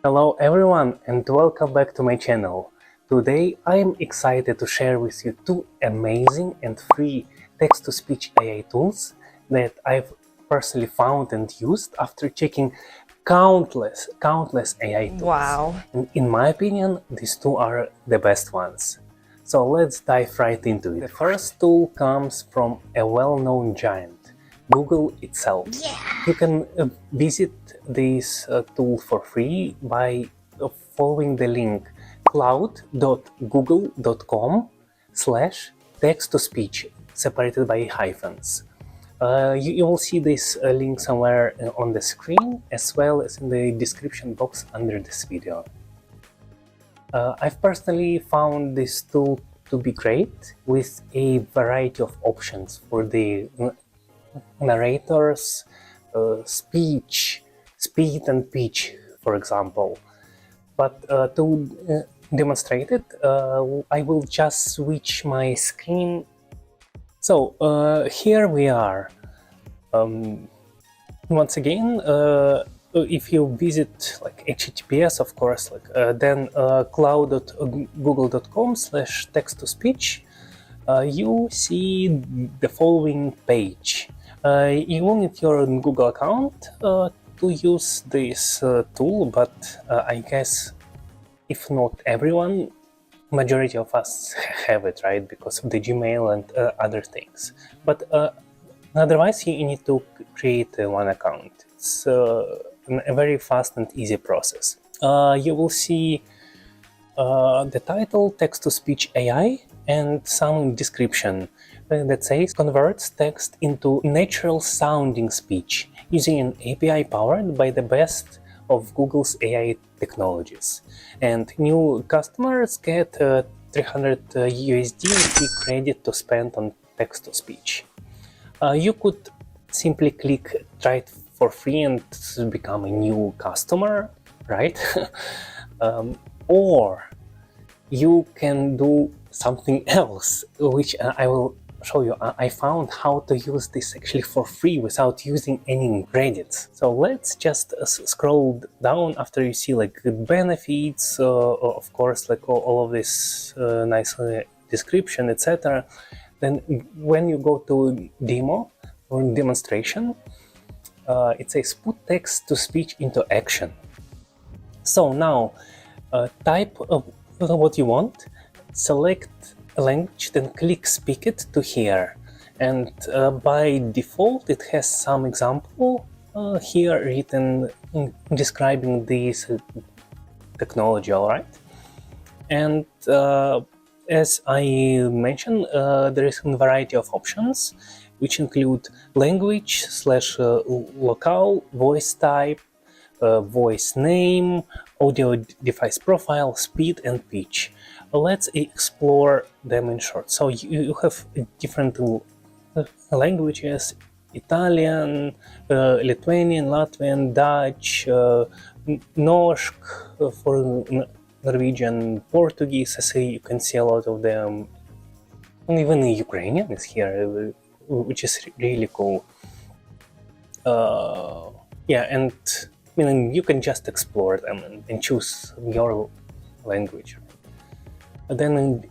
Hello everyone and welcome back to my channel. Today I am excited to share with you two amazing and free text-to-speech AI tools that I've personally found and used after checking countless AI tools. Wow. And in my opinion, these two are the best ones. So let's dive right into it. The first tool comes from a well-known giant, Google itself. Yeah. You can visit this tool for free by following the link cloud.google.com/text-to-speech separated by hyphens. You will see this link somewhere on the screen as well as in the description box under this video. I've personally found this tool to be great with a variety of options for the narrators, speech, speed and pitch, for example. But to demonstrate it, I will just switch my screen. So here we are. Once again, if you visit like HTTPS, of course, then cloud.google.com/text-to-speech, you see the following page. You will need your Google account to use this tool, but I guess if not everyone, majority of us have it, right? Because of the Gmail and other things. But otherwise, you need to create one account. It's a very fast and easy process. You will see the title, text-to-speech AI, and some description that says converts text into natural sounding speech using an API powered by the best of Google's AI technologies. And new customers get 300 USD free credit to spend on text-to-speech. You could simply click try it for free and become a new customer, right? Or you can do something else, which I will show you. I found how to use this actually for free without using any credits. So let's just scroll down after you see like benefits, of course, like all of this nice description, etc. Then when you go to demo or demonstration, it says put text to speech into action. So now type what you want, select a language, then click speak it to hear. And by default, it has some example here written describing this technology, all right? And as I mentioned, there is a variety of options, which include language / locale, voice type, voice name, audio device profile, speed, and pitch. Let's explore them in short. So you have different languages: Italian, Lithuanian, Latvian, Dutch, Norsk for Norwegian, Portuguese. As you can see a lot of them. And even Ukrainian is here, which is really cool. Yeah, and I mean, you can just explore them and choose your language. Then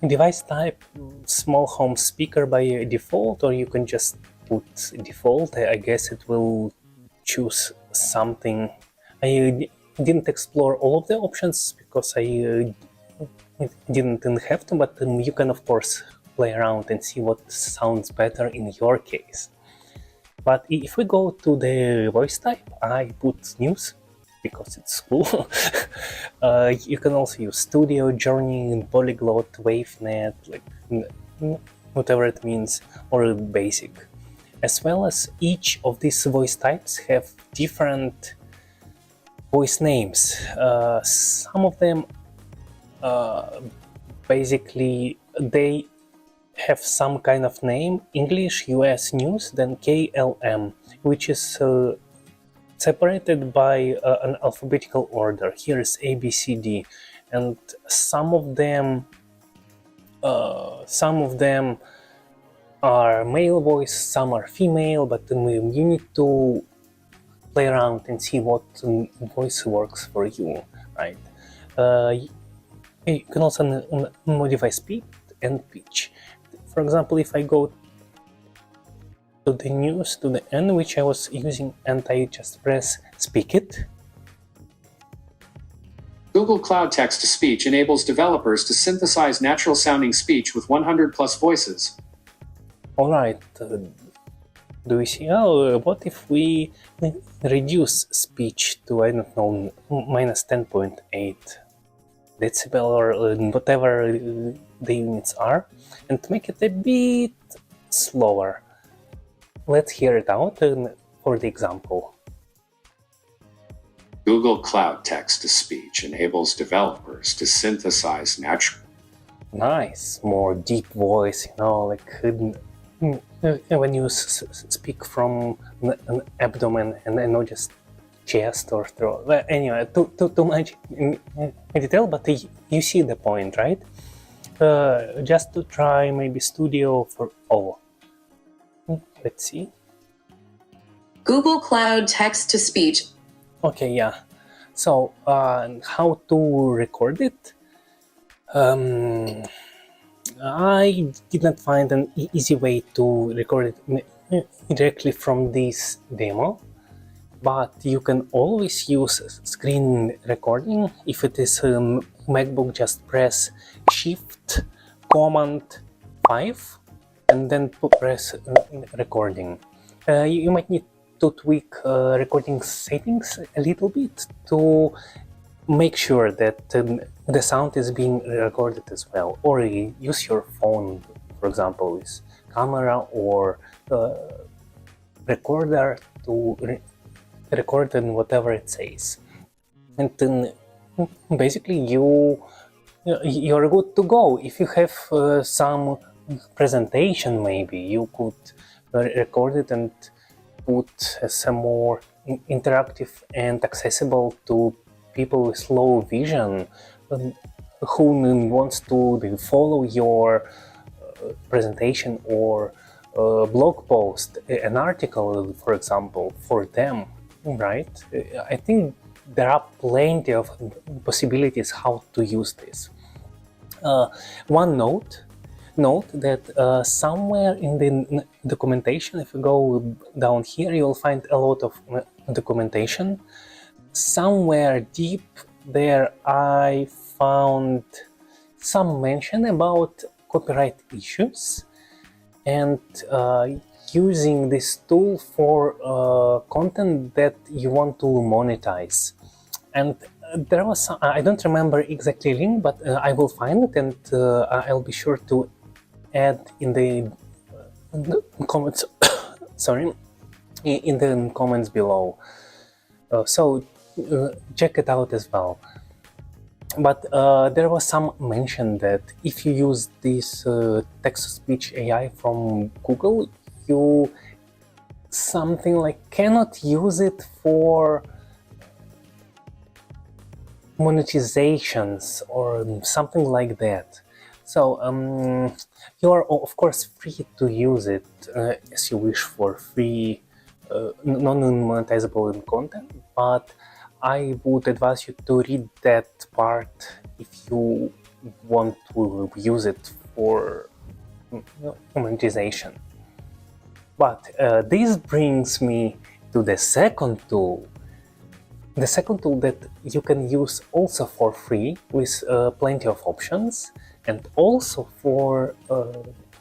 device type, small home speaker by default, or you can just put default. I guess it will choose something. I didn't explore all of the options because I didn't have to, but you can of course play around and see what sounds better in your case. But if we go to the voice type, I put news because it's cool. You can also use Studio, Journey, Polyglot, WaveNet, like whatever it means, or Basic. As well as each of these voice types have different voice names. Some of them basically they have some kind of name: English, US News, then KLM, which is separated by an alphabetical order. Here is ABCD, and some of them are male voice, some are female, but you need to play around and see what voice works for you, right? You can also modify speed and pitch. For example, if I go to the news, to the end, which I was using, and I just press speak it. Google Cloud Text-to-Speech enables developers to synthesize natural-sounding speech with 100+ voices. Alright, do we see? Oh, what if we reduce speech to, I don't know, minus 10.8 decibel or whatever the units are, and make it a bit slower? Let's hear it out for the example. Google Cloud Text-to-Speech enables developers to synthesize natural... Nice, more deep voice, you know, like when you speak from an abdomen and not just chest or throat. Well, anyway, too much in detail, but you see the point, right? Just to try maybe Studio for all. Let's see. Google Cloud Text-to-Speech. Okay, yeah. So, how to record it? I did not find an easy way to record it directly from this demo, but you can always use screen recording. If it is a MacBook, just press Shift Command 5 and then press recording. You might need to tweak recording settings a little bit to make sure that the sound is being recorded as well, or use your phone, for example, with camera or recorder to record in whatever it says, and then basically you're good to go. If you have some presentation, maybe you could record it and put some more interactive and accessible to people with low vision who wants to follow your presentation or blog post, an article, for example, for them, right? I think there are plenty of possibilities how to use this. One note that somewhere in the documentation, if you go down here, you'll find a lot of documentation. Somewhere deep there I found some mention about copyright issues and using this tool for content that you want to monetize. And there was some, I don't remember exactly link, but I will find it and I'll be sure to add in the comments sorry, in the comments below, so check it out as well. But there was some mention that if you use this text-to-speech AI from Google, you something like cannot use it for monetizations or something like that. So you are of course free to use it as you wish for free non-monetizable content, but I would advise you to read that part if you want to use it for monetization. But this brings me to the second tool. The second tool that you can use also for free with plenty of options and also for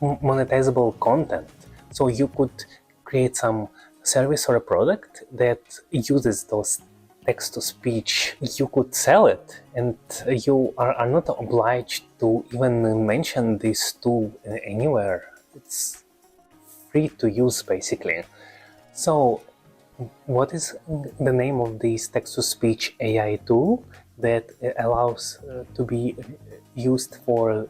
monetizable content. So you could create some service or a product that uses those text-to-speech. You could sell it and you are not obliged to even mention this tool anywhere. It's free to use basically. So what is the name of this text-to-speech AI tool that allows to be used for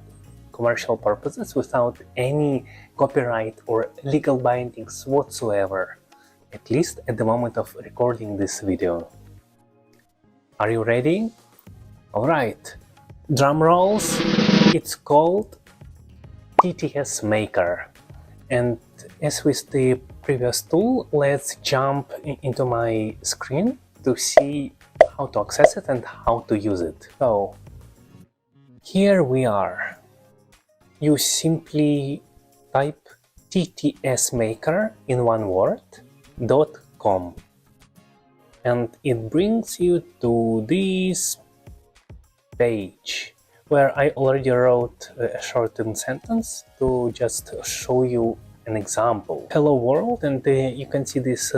commercial purposes without any copyright or legal bindings whatsoever, at least at the moment of recording this video? Are you ready? Alright, drum rolls. It's called TTS Maker, And as with the previous tool, let's jump into my screen to see how to access it and how to use it. So here we are. You simply type ttsmaker in one word .com, and it brings you to this page where I already wrote a shortened sentence to just show you an example. Hello world, and you can see this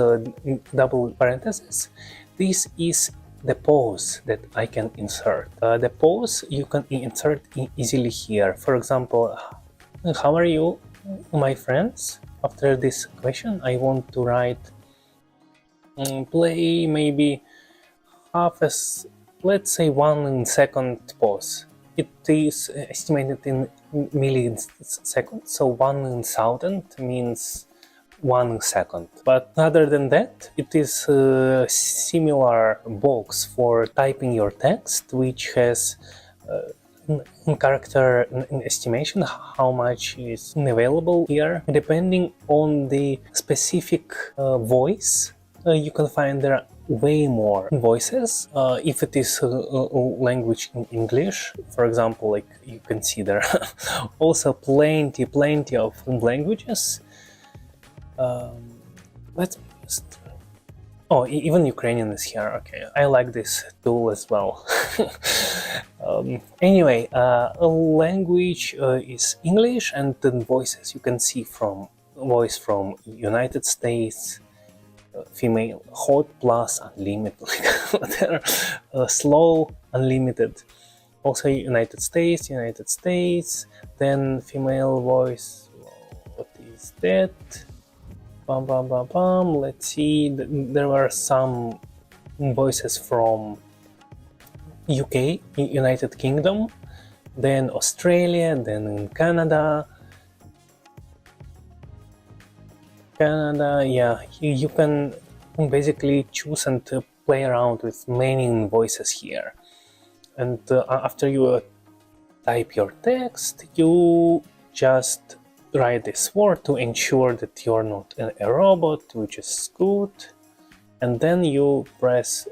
double parenthesis. This is the pause that I can insert. The pause you can insert easily here. For example, how are you, my friends? After this question, I want to write play maybe let's say 1 second pause. It is estimated in milliseconds, so 1,000 means 1 second. But other than that, it is a similar box for typing your text, which has character estimation, how much is available here. Depending on the specific voice, you can find there are way more voices. If it is a language in English, for example, like you can see there also plenty of languages. Let's just... Oh, even Ukrainian is here. Okay, I like this tool as well. Anyway, a language is English, and then voices you can see from voice from United States, female, hot plus unlimited, slow unlimited, also United States, then female voice. What is that? Bum, bum, bum, bum. Let's see, there were some voices from UK, United Kingdom, then Australia, then Canada, yeah, you can basically choose and play around with many voices here. And after you type your text, you just write this word to ensure that you're not a robot, which is good. And then you press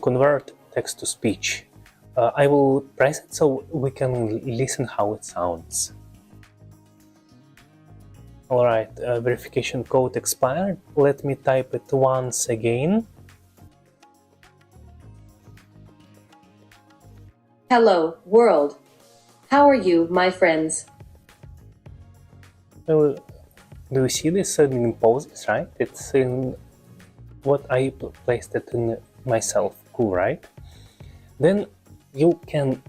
convert text to speech. I will press it so we can listen how it sounds. Alright, verification code expired. Let me type it once again. Hello, world. How are you, my friends? Do you see this in poses, right? It's in what I placed it in myself. Cool, right? Then you can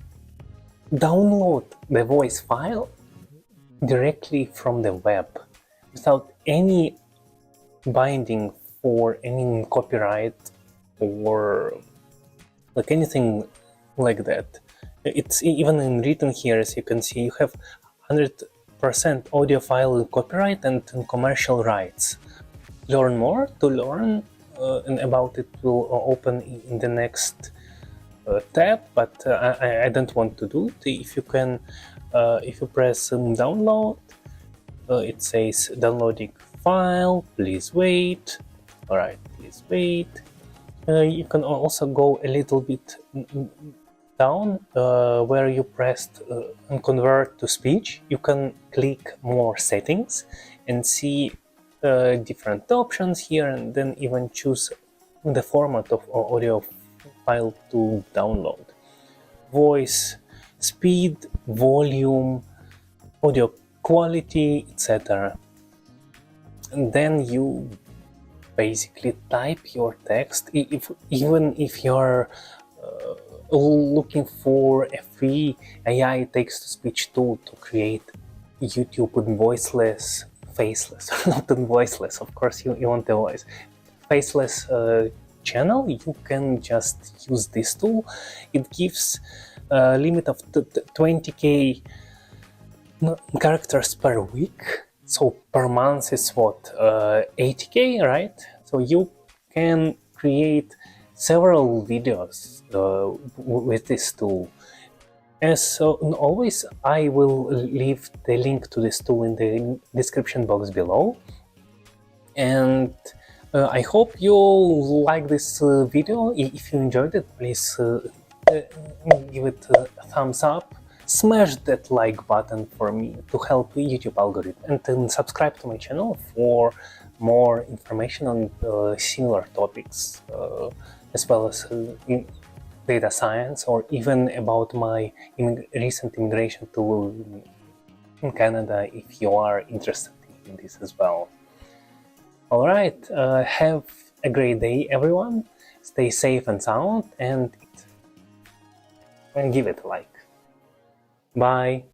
download the voice file directly from the web without any binding for any copyright or like anything like that. It's even in written here, as you can see, you have 100% audio file copyright and commercial rights. Learn more. To learn and about it will open in the next tab, but I don't want to do it. If you can, if you press download, it says downloading file, please wait. Alright, please wait. You can also go a little bit down where you pressed convert to speech. You can click more settings and see different options here, and then even choose the format of audio file to download. Voice, speed, volume, audio quality, etc. And then you basically type your text. Even if you're looking for a free AI text-to-speech tool to create YouTube with voiceless, faceless, not voiceless, of course you want the voice, faceless channel, you can just use this tool. It gives a limit of 20k characters per week, so per month is what, 80k, right? So you can create several videos with this tool, As always, I will leave the link to this tool in the description box below. And I hope you like this video. If you enjoyed it, please give it a thumbs up. Smash that like button for me to help YouTube algorithm, and then subscribe to my channel for more information on similar topics, as well as data science, or even about my recent immigration to in Canada, if you are interested in this as well. Alright, have a great day everyone, stay safe and sound, and give it a like. Bye!